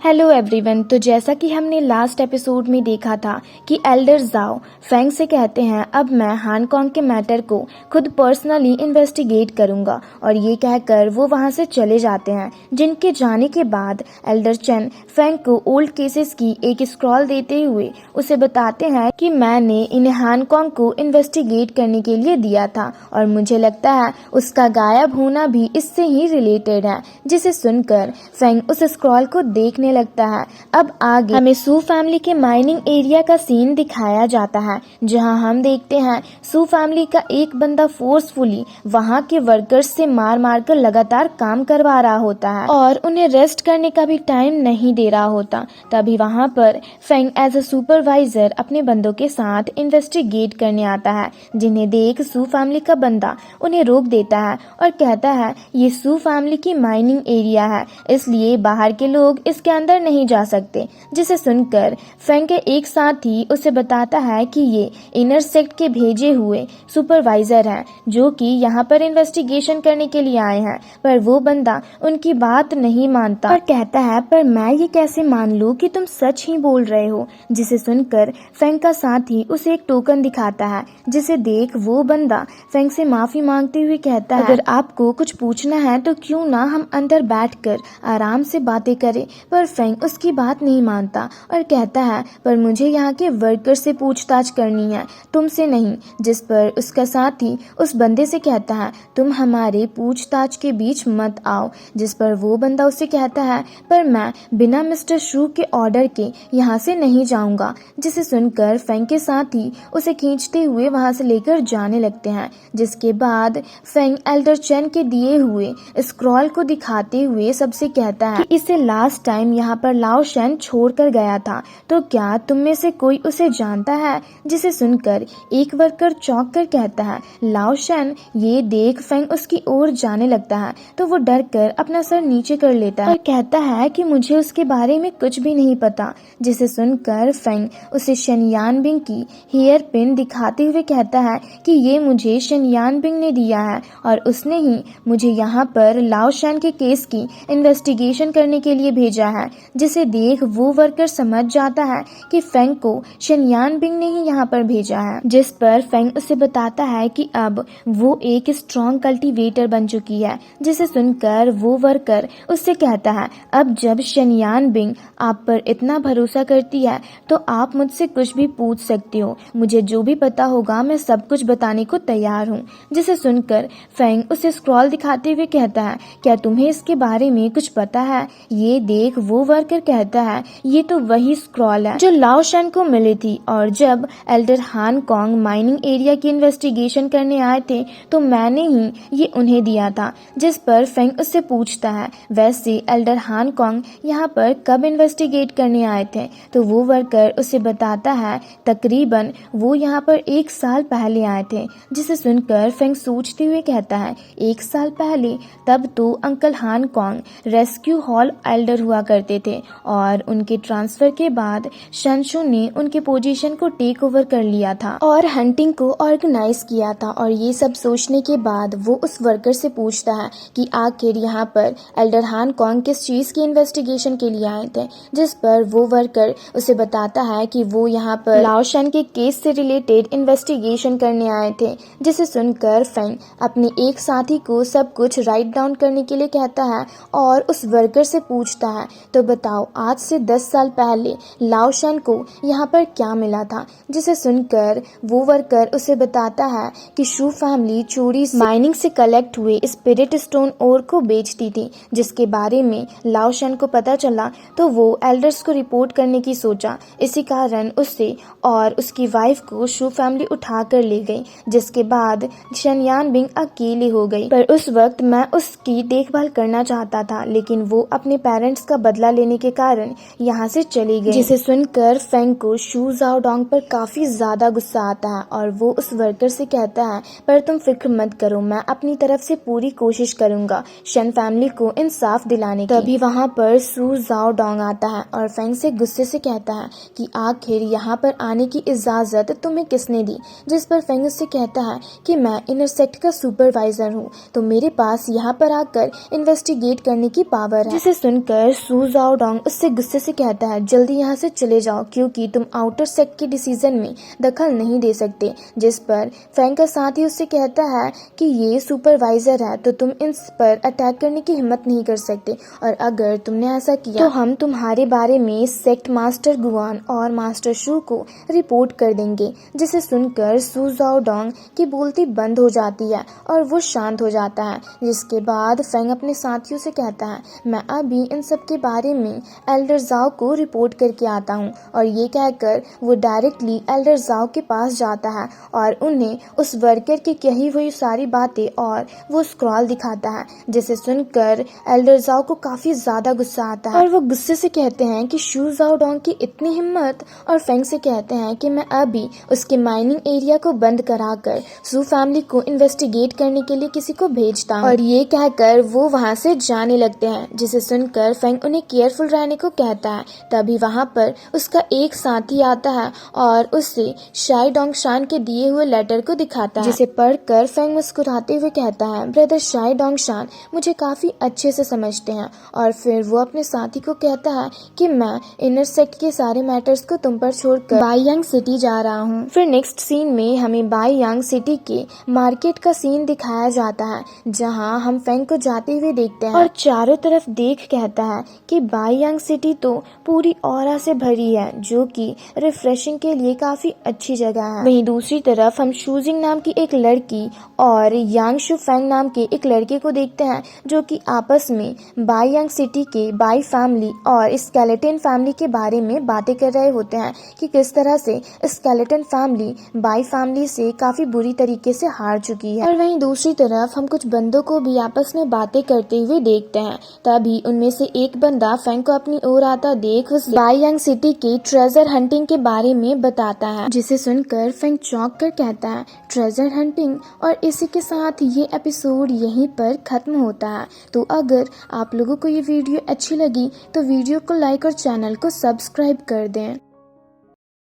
Hello everyone. तो जैसा कि हमने लास्ट एपिसोड में देखा था कि एल्डर जाओ फेंग से कहते हैं अब मैं हांगकांग के मैटर को खुद पर्सनली इन्वेस्टिगेट करूंगा, और ये कहकर वो वहां से चले जाते हैं। जिनके जाने के बाद एल्डर चेन फेंग को ओल्ड केसेस की एक स्क्रॉल देते हुए उसे बताते हैं कि मैंने इन्हें हांगकांग को इन्वेस्टिगेट करने के लिए दिया था और मुझे लगता है उसका गायब होना भी इससे ही रिलेटेड है। जिसे सुनकर फेंग उस स्क्रॉल को देखने लगता है। अब आगे हमें सू फैमिली के माइनिंग एरिया का सीन दिखाया जाता है, जहां हम देखते हैं सू फैमिली का एक बंदा फोर्सफुली वहां के वर्कर्स से मार मार कर लगातार काम करवा रहा होता है और उन्हें रेस्ट करने का भी टाइम नहीं दे रहा होता। तभी वहां पर फेंग एज अ सुपरवाइजर अपने बंदों के साथ इन्वेस्टिगेट करने आता है, जिन्हें देख सू फैमिली का बंदा उन्हें रोक देता है और कहता है ये सू फैमिली की माइनिंग एरिया है, इसलिए बाहर के लोग इसके अंदर नहीं जा सकते। जिसे सुनकर फेंग के एक साथी उसे बताता है कि ये इनर सेक्ट के भेजे हुए सुपरवाइजर हैं, जो कि यहाँ पर इन्वेस्टिगेशन करने के लिए आए हैं। पर वो बंदा उनकी बात नहीं मानता और कहता है पर मैं ये कैसे मान लूं कि तुम सच ही बोल रहे हो। जिसे सुनकर फेंग का साथी उसे एक टोकन दिखाता है, जिसे देख वो बंदा फेंग से माफी मांगते हुए कहता है अगर आपको कुछ पूछना है तो क्यों ना हम अंदर बैठकर आराम से बातें करें। पर फेंग उसकी बात नहीं मानता और कहता है पर मुझे यहाँ के वर्कर से पूछताछ करनी है, तुमसे नहीं। जिस पर उसका साथी उस बंदे से कहता है तुम हमारे पूछताछ के बीच मत आओ। जिस पर वो बंदा उसे कहता है पर मैं बिना मिस्टर शू के ऑर्डर के यहाँ से नहीं जाऊंगा। जिसे सुनकर फेंग के साथी उसे खींचते हुए वहां से लेकर जाने लगते हैं। जिसके बाद फेंग एल्डर चेन के दिए हुए स्क्रॉल को दिखाते हुए सबसे कहता है कि इसे लास्ट टाइम यहाँ पर लाओ शेन छोड़ कर गया था, तो क्या तुम में से कोई उसे जानता है। जिसे सुनकर एक वर्कर चौंक कर कहता है लाओ शेन। ये देख फेंग उसकी ओर जाने लगता है तो वो डर कर अपना सर नीचे कर लेता है और कहता है कि मुझे उसके बारे में कुछ भी नहीं पता। जिसे सुनकर फेंग उसे शेनयान बिंग की हेयर पिन दिखाते हुए कहता है कि ये मुझे शेनयान बिंग ने दिया है और उसने ही मुझे यहाँ पर लाओ शेन के केस की इन्वेस्टिगेशन करने के लिए भेजा है। जिसे देख वो वर्कर समझ जाता है कि फेंग को शेनयान बिंग ने ही यहाँ पर भेजा है। जिस पर फेंग उसे बताता है कि अब वो एक स्ट्रॉन्ग कल्टीवेटर बन चुकी है। जिसे सुनकर वो वर्कर उससे कहता है अब जब शेनयान बिंग आप पर इतना भरोसा करती है तो आप मुझसे कुछ भी पूछ सकती हो, मुझे जो भी पता होगा मैं सब कुछ बताने को तैयार हूँ। जिसे सुनकर फेंग उसे स्क्रॉल दिखाते हुए कहता है क्या तुम्हें इसके बारे में कुछ पता है। ये देख वो वर्कर कहता है ये तो वही स्क्रॉल है जो लाओ शेन को मिली थी, और जब एल्डर हांगकांग माइनिंग एरिया की इन्वेस्टिगेशन करने आए थे तो मैंने ही ये उन्हें दिया था। जिस पर फेंग उससे पूछता है वैसे एल्डर हांगकांग यहाँ पर कब इन्वेस्टिगेट करने आए थे। तो वो वर्कर उसे बताता है तकरीबन वो यहाँ पर 1 साल पहले आए थे। जिसे सुनकर फेंग सोचते हुए कहता है 1 साल पहले, तब तो uncle Hong Kong rescue hall Elder हुआ करते थे और उनके ट्रांसफर के बाद शनशु ने उनके पोजीशन को टेक ओवर कर लिया था और हंटिंग को ऑर्गेनाइज किया था। और ये सब सोचने के बाद वो उस वर्कर से पूछता है कि आखिर यहाँ पर एल्डर हांगकांग किस चीज की इन्वेस्टिगेशन के लिए आए थे। जिस पर वो वर्कर उसे बताता है कि वो यहाँ पर लाओ शेन के केस से रिलेटेड इन्वेस्टिगेशन करने आए थे। जिसे सुनकर फेंग अपने एक साथी को सब कुछ राइट डाउन करने के लिए कहता है और उस वर्कर से पूछता है तो बताओ आज से 10 साल पहले लाओ शेन को यहाँ पर क्या मिला था। जिसे सुनकर वो वर्कर उसे बताता है कि शू फैमिली चोरी से माइनिंग से कलेक्ट हुए स्पिरिट स्टोन ओर को बेचती थी, जिसके बारे में लाओ शेन को पता चला तो वो एल्डर्स को रिपोर्ट करने की सोचा। इसी कारण उससे और उसकी वाइफ को शू फैमिली उठा कर ले गई, जिसके बाद शेनयान बिंग अकेले हो गई। पर उस वक्त मैं उसकी देखभाल करना चाहता था, लेकिन वो अपने पेरेंट्स का बदला लेने के कारण यहाँ से चली गई। जिसे सुनकर फेंग को शू जाओ डोंग पर काफी ज्यादा गुस्सा आता है और वो उस वर्कर से कहता है पर तुम फिक्र मत करो, मैं अपनी तरफ से पूरी कोशिश करूंगा शन फैमिली को इंसाफ दिलाने की। तभी वहाँ पर शू जाओ डोंग आता है और फेंग से गुस्से से कहता है कि आखिर यहाँ पर आने की इजाजत तुम्हें किसने दी। जिस पर फेंग उससे कहता है कि मैं इनर सेक्ट का सुपरवाइजर हूँ, तो मेरे पास यहाँ पर आकर इन्वेस्टिगेट करने की पावर है। जिसे सुनकर शू जाओडोंग उससे गुस्से से कहता है जल्दी यहाँ से चले जाओ क्योंकि तुम आउटर सेक्ट के डिसीजन में दखल नहीं दे सकते। जिस पर फैंग का साथी उससे कहता है कि ये सुपरवाइजर है तो तुम इन पर अटैक करने की हिम्मत नहीं कर सकते और अगर तुमने ऐसा किया तो हम तुम्हारे बारे में सेक्ट मास्टर गुआन और मास्टर शू को रिपोर्ट कर देंगे। जिसे सुनकर सू जाओडोंग की बोलती बंद हो जाती है और वो शांत हो जाता है। जिसके बाद फैंग अपने साथियों से कहता है मैं अभी इन सब के बारे में एल्डर जाओ को रिपोर्ट करके आता हूँ और ये कहकर वो डायरेक्टली एल्डर जाओ के पास जाता है और उन्हें उस वर्कर की कही हुई सारी बातें और वो स्क्रॉल दिखाता है। जिसे सुनकर एल्डर जाओ को काफी ज्यादा गुस्सा आता है और वो गुस्से से कहते हैं कि शू जाओडोंग की इतनी हिम्मत और फैंग से कहते हैं कि मैं अभी उसके माइनिंग एरिया को बंद कराकर सू फैमिली को इन्वेस्टिगेट करने के लिए किसी को भेजता हूँ और ये कहकर वो वहाँ से जाने लगते हैं। जिसे सुनकर फैंग उन्हें केयरफुल रहने को कहता है। तभी वहाँ पर उसका एक साथी आता है और उससे शाई डोंगशान के दिए हुए लेटर को दिखाता है। जिसे पढ़कर फैंग मुस्कुराते हुए कहता है ब्रदर शाई डोंगशान मुझे काफी अच्छे से समझते हैं और फिर वो अपने साथी को कहता है कि मैं इनर सेक्ट के सारे मैटर्स को तुम पर छोड़कर बाईयांग सिटी जा रहा हूँ। फिर नेक्स्ट सीन में हमें बाईयांग सिटी के मार्केट का सीन दिखाया जाता है जहाँ हम फैंग को जाते हुए देखते हैं और चारों तरफ देख कहता है कि बाईयांग सिटी तो पूरी ऑरा से भरी है जो कि रिफ्रेशिंग के लिए काफी अच्छी जगह है। वहीं दूसरी तरफ हम शूजिंग नाम की एक लड़की और यांग शू फैंग नाम के एक लड़के को देखते हैं जो कि आपस में बाईयांग सिटी के बाई फैमिली और स्केलेटन फैमिली के बारे में बातें कर रहे होते हैं कि किस तरह से स्केलेटन फैमिली बाई फैमिली से काफी बुरी तरीके से हार चुकी है। और वहीं दूसरी तरफ हम कुछ बंदों को भी आपस में बातें करते हुए देखते हैं। तभी उनमें से एक बंदा फैंग को अपनी ओर आता देख उसे बाईयांग सिटी के ट्रेजर हंटिंग के बारे में बताता है। जिसे सुनकर फैंग चौंक कर कहता है ट्रेजर हंटिंग और इसी के साथ ये एपिसोड यहीं पर खत्म होता है। तो अगर आप लोगों को ये वीडियो अच्छी लगी तो वीडियो को लाइक और चैनल को सब्सक्राइब कर दें।